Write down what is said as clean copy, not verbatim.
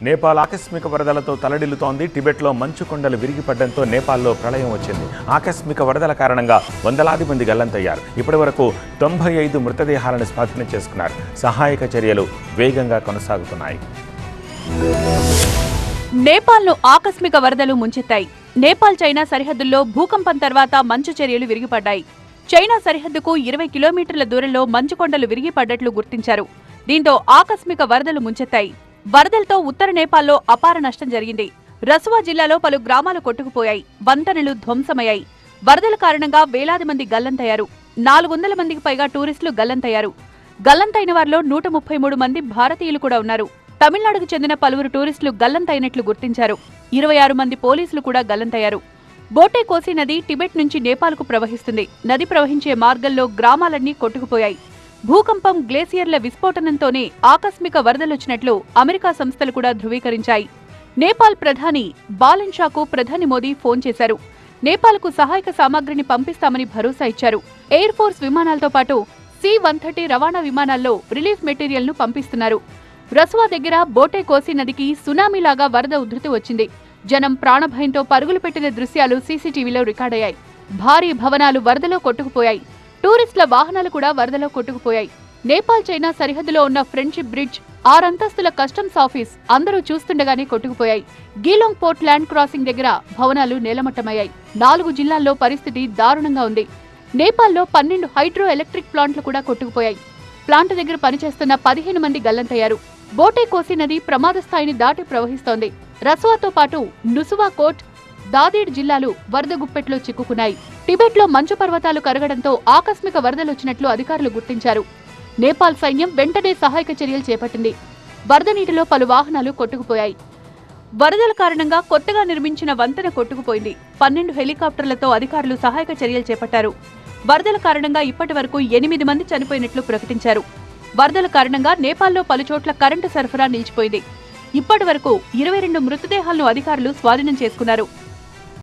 నేపాల్ ఆకస్మిక వరదలతో తలడిల్లుతోంది. టిబెట్లో మంచు కొండలు విరిగిపడడంతో నేపాల్లో ప్రళయం వచ్చింది. ఆకస్మిక వరదల కారణంగా వందలాది మంది గల్లంతయ్యారు. ఇప్పటి వరకు 95 మృతదేహాలను స్వాధీనం చేసుకున్నారు. సహాయక చర్యలు వేగంగా కొనసాగుతున్నాయి. నేపాల్ను ఆకస్మిక వరదలు ముంచెత్తాయి. నేపాల్ చైనా సరిహద్దుల్లో భూకంపం తర్వాత మంచు చర్యలు విరిగిపడ్డాయి. చైనా సరిహద్దుకు 20 కిలోమీటర్ల దూరంలో మంచు కొండలు విరిగిపడ్డట్లు గుర్తించారు. దీంతో ఆకస్మిక వరదలు ముంచెత్తాయి. వరదలతో ఉత్తర నేపాల్లో అపార నష్టం జరిగింది. రసువా జిల్లాలో పలు గ్రామాలు కొట్టుకుపోయాయి. వంతెనలు ధ్వంసమయ్యాయి. వరదల కారణంగా వేలాది మంది గల్లంతయ్యారు. 400 మందికి పైగా టూరిస్టులు గల్లంతయ్యారు. గల్లంతైన వారిలో 133 మంది భారతీయులు కూడా ఉన్నారు. తమిళనాడుకు చెందిన పలువురు టూరిస్టులు గల్లంతైనట్లు గుర్తించారు. 26 మంది పోలీసులు కూడా గల్లంతయ్యారు. బోటే కోసి నది టిబెట్ నుంచి నేపాల్కు ప్రవహిస్తుంది. నది ప్రవహించే మార్గంలో గ్రామాలన్నీ కొట్టుకుపోయాయి. భూకంపం, గ్లేసియర్ల విస్ఫోటనంతోనే ఆకస్మిక వరదలొచ్చినట్లు అమెరికా సంస్థలు కూడా ధృవీకరించాయి. నేపాల్ ప్రధాని బాలన్ షాకు ప్రధాని మోదీ ఫోన్ చేశారు. నేపాల్కు సహాయక సామాగ్రిని పంపిస్తామని భరోసా ఇచ్చారు. ఎయిర్ ఫోర్స్ విమానాలతో పాటు C-130 రవాణా విమానాల్లో రిలీఫ్ మెటీరియల్ను పంపిస్తున్నారు. రసువా దగ్గర బోటే కోసి నదికి సునామీలాగా వరద ఉధృతి వచ్చింది. జనం ప్రాణభయంతో పరుగులు పెట్టిన దృశ్యాలు సీసీటీవీలో రికార్డయ్యాయి. భారీ భవనాలు వరదలో కొట్టుకుపోయాయి. టూరిస్టుల వాహనాలు కూడా వరదలో కొట్టుకుపోయాయి. నేపాల్ చైనా సరిహద్దులో ఉన్న ఫ్రెండ్షిప్ బ్రిడ్జ్, 6 అంతస్తుల కస్టమ్స్ ఆఫీస్ అందరూ చూస్తుండగానే కొట్టుకుపోయాయి. గీలోంగ్ పోర్ట్ ల్యాండ్ క్రాసింగ్ దగ్గర భవనాలు నేలమట్టమయ్యాయి. 4 జిల్లాల్లో పరిస్థితి దారుణంగా ఉంది. నేపాల్లో 12 హైడ్రో ఎలక్ట్రిక్ ప్లాంట్లు కూడా కొట్టుకుపోయాయి. ప్లాంట్ దగ్గర పనిచేస్తున్న 15 మంది గల్లంతయ్యారు. బోటే కోసి నది ప్రమాద స్థాయిని దాటి ప్రవహిస్తోంది. రసువాతో పాటు నుసువా కోట్, దాదీడ్ జిల్లాలు వరద గుప్పెట్లో చిక్కుకున్నాయి. టిబెట్లో మంచు పర్వతాలు కరగడంతో ఆకస్మిక వరదలొచ్చినట్లు అధికారులు గుర్తించారు. నేపాల్ సైన్యం వెంటనే సహాయక చర్యలు చేపట్టింది. వరద నీటిలో పలు వాహనాలు కొట్టుకుపోయాయి. వరదల కారణంగా కొత్తగా నిర్మించిన వంతెన కొట్టుకుపోయింది. 12 హెలికాప్టర్లతో అధికారులు సహాయక చర్యలు చేపట్టారు. వరదల కారణంగా ఇప్పటి వరకు 8 మంది చనిపోయినట్లు ప్రకటించారు. వరదల కారణంగా నేపాల్లో పలుచోట్ల కరెంటు సరఫరా నిలిచిపోయింది. ఇప్పటి వరకు 22 మృతదేహాలను అధికారులు స్వాధీనం చేసుకున్నారు.